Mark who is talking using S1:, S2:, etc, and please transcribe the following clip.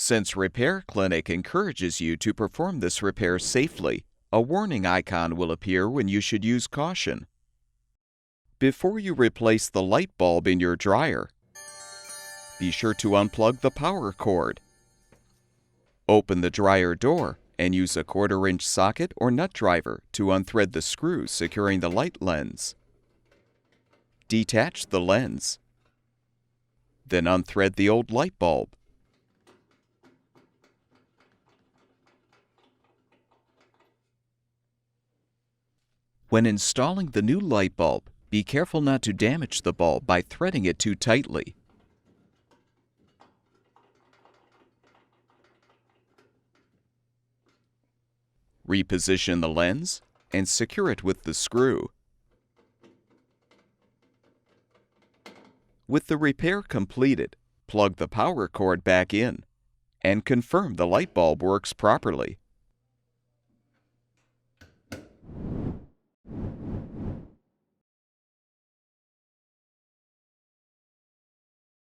S1: Since Repair Clinic encourages you to perform this repair safely, a warning icon will appear when you should use caution. Before you replace the light bulb in your dryer, be sure to unplug the power cord. Open the dryer door and use a 1/4-inch socket or nut driver to unthread the screws securing the light lens. Detach the lens. Then unthread the old light bulb. When installing the new light bulb, be careful not to damage the bulb by threading it too tightly. Reposition the lens and secure it with the screw. With the repair completed, plug the power cord back in and confirm the light bulb works properly.